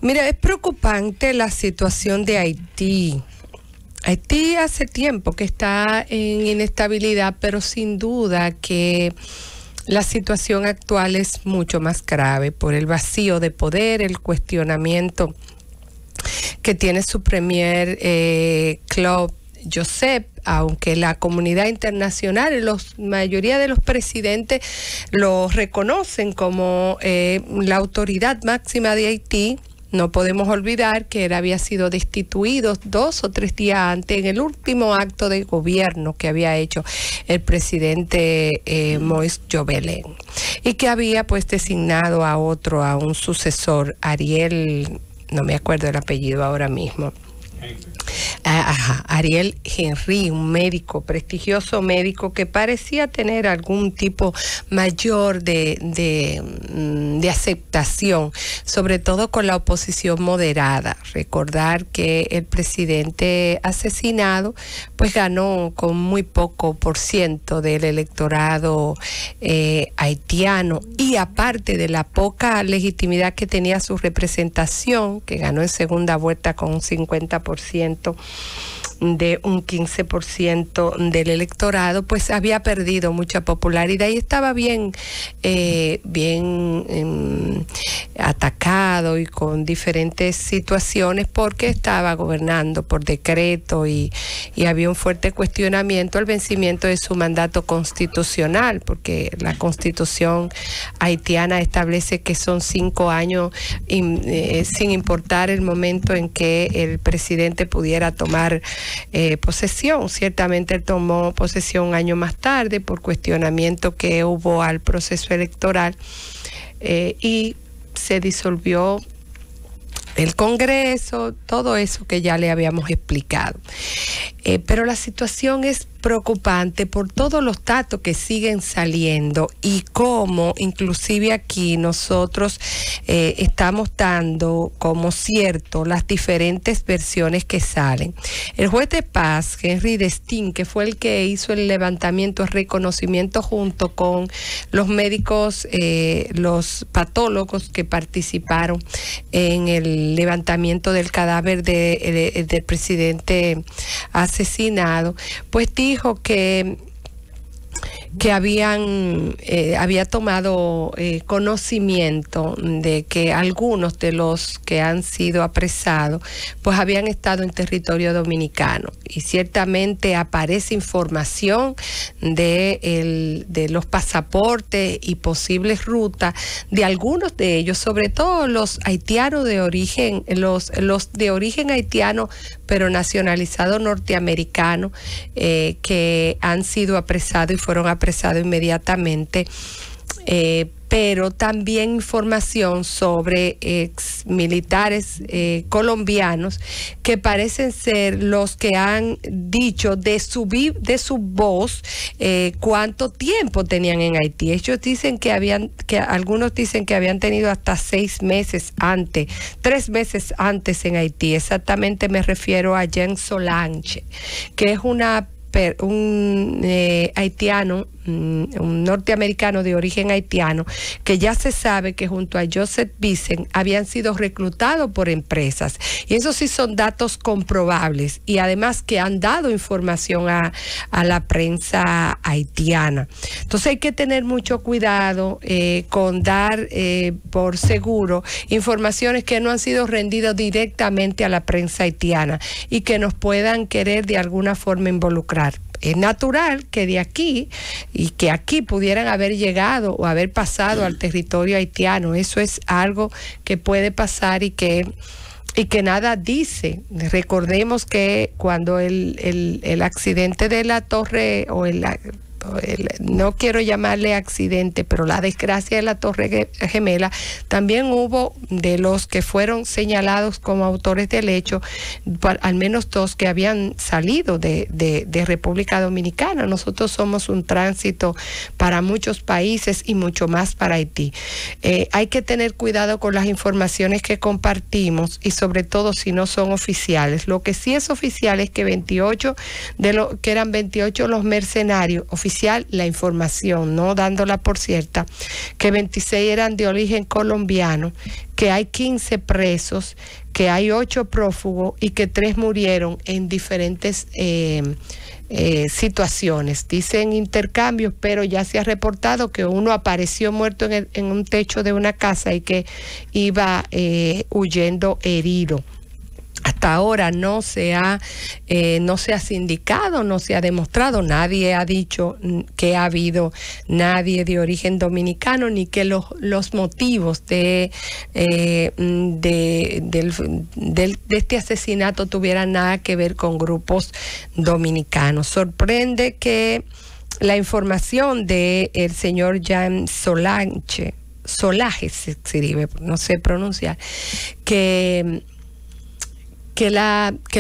Mira, es preocupante la situación de Haití. Haití hace tiempo que está en inestabilidad, pero sin duda que la situación actual es mucho más grave por el vacío de poder, el cuestionamiento que tiene su premier Claude Joseph, aunque la comunidad internacional, la mayoría de los presidentes lo reconocen como la autoridad máxima de Haití. No podemos olvidar que él había sido destituido 2 o 3 días antes en el último acto de gobierno que había hecho el presidente Moïse Jovenel, y que había pues designado a un sucesor, Ariel, no me acuerdo el apellido ahora mismo. Ariel Henry, un médico, prestigioso médico que parecía tener algún tipo mayor de aceptación, sobre todo con la oposición moderada. Recordar que el presidente asesinado pues ganó con muy poco % del electorado haitiano, y aparte de la poca legitimidad que tenía su representación, que ganó en segunda vuelta con un 50% de un 15% del electorado, pues había perdido mucha popularidad y estaba bien atacado y con diferentes situaciones porque estaba gobernando por decreto y había un fuerte cuestionamiento al vencimiento de su mandato constitucional, porque la constitución haitiana establece que son 5 años sin importar el momento en que el presidente pudiera tomar posesión. Ciertamente él tomó posesión un año más tarde por cuestionamiento que hubo al proceso electoral, y se disolvió el Congreso, todo eso que ya le habíamos explicado. Pero la situación es preocupante por todos los datos que siguen saliendo y cómo inclusive aquí nosotros estamos dando como cierto las diferentes versiones que salen. El juez de paz, Henry Destin, que fue el que hizo el levantamiento, el reconocimiento junto con los médicos, los patólogos que participaron en el levantamiento del cadáver del presidente asesinado, pues dijo que había tomado conocimiento de que algunos de los que han sido apresados pues habían estado en territorio dominicano, y ciertamente aparece información de los pasaportes y posibles rutas de algunos de ellos, sobre todo los haitianos de origen, los de origen haitiano pero nacionalizado norteamericano, que han sido apresados y fueron apresados inmediatamente, pero también información sobre ex militares colombianos que parecen ser los que han dicho de su voz cuánto tiempo tenían en Haití. Ellos dicen algunos dicen que habían tenido hasta 6 meses antes, 3 meses antes en Haití. Exactamente me refiero a Jean Solange, que es un haitiano, un norteamericano de origen haitiano, que ya se sabe que junto a Joseph Bisen habían sido reclutados por empresas, y esos sí son datos comprobables, y además que han dado información a la prensa haitiana. Entonces hay que tener mucho cuidado con dar por seguro informaciones que no han sido rendidas directamente a la prensa haitiana y que nos puedan querer de alguna forma involucrar. Es natural que de aquí y que aquí pudieran haber llegado o haber pasado al territorio haitiano. Eso es algo que puede pasar y que nada dice. Recordemos que cuando el accidente de la torre, no quiero llamarle accidente, pero la desgracia de la Torre Gemela, también hubo de los que fueron señalados como autores del hecho, al menos 2 que habían salido de República Dominicana. Nosotros somos un tránsito para muchos países y mucho más para Haití. Hay que tener cuidado con las informaciones que compartimos y sobre todo si no son oficiales. Lo que sí es oficial es que 28 que eran 28 los mercenarios oficiales oficial la información, no dándola por cierta, que 26 eran de origen colombiano, que hay 15 presos, que hay 8 prófugos y que 3 murieron en diferentes situaciones. Dicen intercambios, pero ya se ha reportado que uno apareció muerto en un techo de una casa y que iba huyendo herido. Hasta ahora no se ha sindicado, no se ha demostrado, nadie ha dicho que ha habido nadie de origen dominicano, ni que los motivos de este asesinato tuvieran nada que ver con grupos dominicanos. Sorprende que la información del señor Jan Solaje, se escribe, no sé pronunciar, que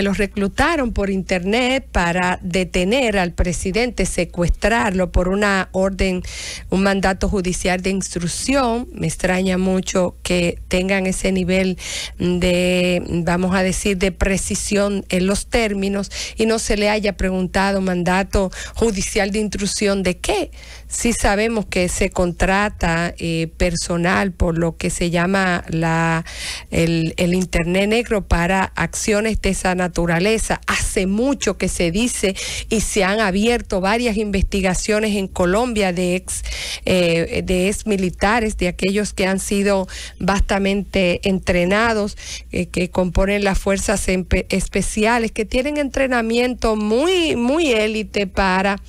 los reclutaron por internet para detener al presidente, secuestrarlo por una orden, un mandato judicial de instrucción. Me extraña mucho que tengan ese nivel de, vamos a decir, de precisión en los términos y no se le haya preguntado mandato judicial de instrucción de qué. Sí sabemos que se contrata personal por lo que se llama el Internet negro para acciones de esa naturaleza. Hace mucho que se dice y se han abierto varias investigaciones en Colombia de ex militares, de aquellos que han sido bastante entrenados, que componen las fuerzas especiales, que tienen entrenamiento muy élite para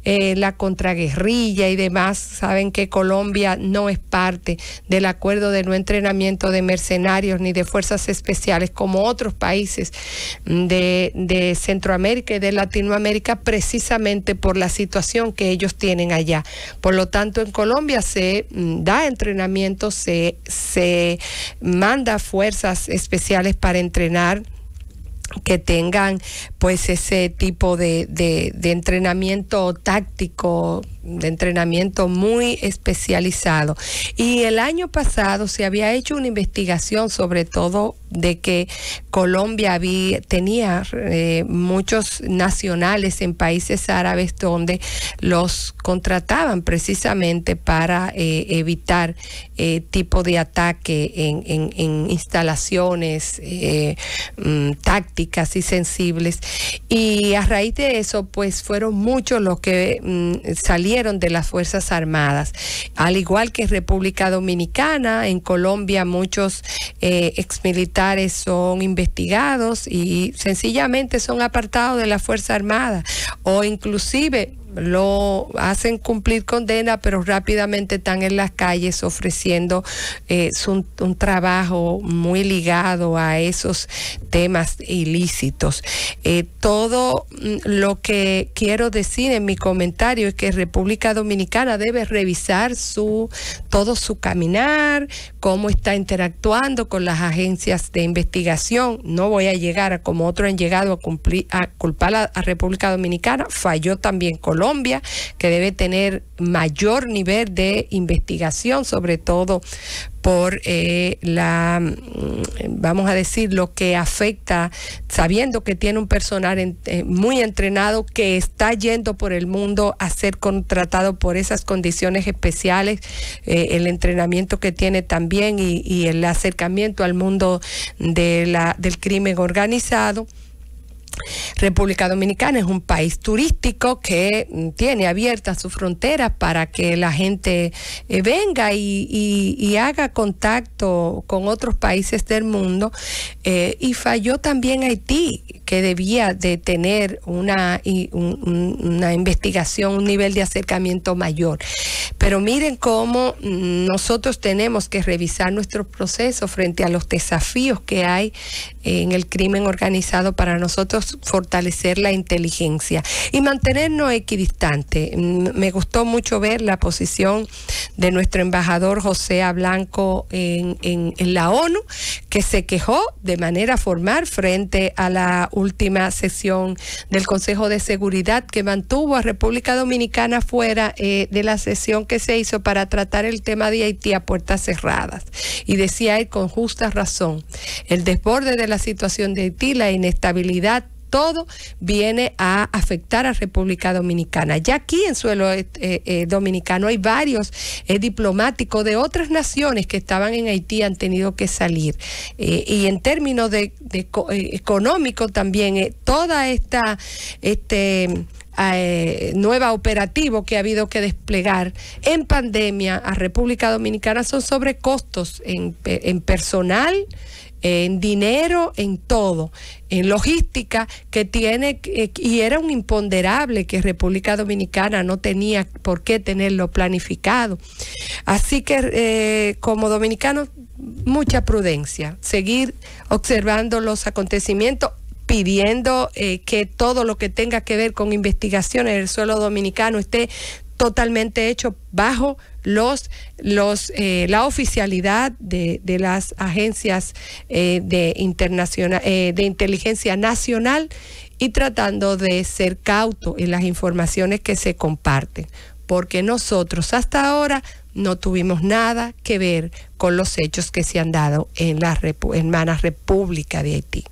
la contraguerrilla y demás. Saben que Colombia no es parte del acuerdo de no entrenamiento de mercenarios ni de fuerzas especiales como otros países de Centroamérica y de Latinoamérica, precisamente por la situación que ellos tienen allá. Por lo tanto, en Colombia se da entrenamiento, se manda fuerzas especiales para entrenar, que tengan pues ese tipo de entrenamiento táctico, de entrenamiento muy especializado. Y el año pasado se había hecho una investigación sobre todo de que Colombia tenía muchos nacionales en países árabes donde los contrataban precisamente para evitar tipo de ataque en instalaciones tácticas y sensibles. Y a raíz de eso, pues fueron muchos los que salieron de las Fuerzas Armadas. Al igual que en República Dominicana, en Colombia muchos exmilitares son investigados y sencillamente son apartados de la Fuerza Armada, o inclusive lo hacen cumplir condena, pero rápidamente están en las calles ofreciendo un trabajo muy ligado a esos temas ilícitos. Todo lo que quiero decir en mi comentario es que República Dominicana debe revisar todo su caminar, cómo está interactuando con las agencias de investigación. No voy a llegar como otros han llegado a culpar a República Dominicana. Falló también Colombia, que debe tener mayor nivel de investigación, sobre todo por vamos a decir, lo que afecta, sabiendo que tiene un personal muy entrenado que está yendo por el mundo a ser contratado por esas condiciones especiales, el entrenamiento que tiene también y el acercamiento al mundo del crimen organizado. República Dominicana es un país turístico que tiene abiertas sus fronteras para que la gente venga y haga contacto con otros países del mundo, y falló también Haití, que debía de tener una investigación, un nivel de acercamiento mayor. Pero miren cómo nosotros tenemos que revisar nuestros procesos frente a los desafíos que hay en el crimen organizado para nosotros fortalecer la inteligencia y mantenernos equidistantes. Me gustó mucho ver la posición de nuestro embajador José A. Blanco en la ONU, que se quejó de manera formal frente a la última sesión del Consejo de Seguridad, que mantuvo a República Dominicana fuera de la sesión que se hizo para tratar el tema de Haití a puertas cerradas. Y decía él con justa razón, el desborde de la situación de Haití, la inestabilidad todo viene a afectar a República Dominicana. Ya aquí en suelo dominicano hay varios diplomáticos de otras naciones que estaban en Haití, han tenido que salir. Y en términos económico también, toda esta nueva operativo que ha habido que desplegar en pandemia a República Dominicana son sobrecostos en personal, en dinero, en todo, en logística que tiene, y era un imponderable que República Dominicana no tenía por qué tenerlo planificado. Así que como dominicanos, mucha prudencia, seguir observando los acontecimientos, pidiendo que todo lo que tenga que ver con investigaciones en el suelo dominicano esté totalmente hecho bajo la oficialidad de las agencias de inteligencia nacional, y tratando de ser cauto en las informaciones que se comparten, porque nosotros hasta ahora no tuvimos nada que ver con los hechos que se han dado en la hermana República de Haití.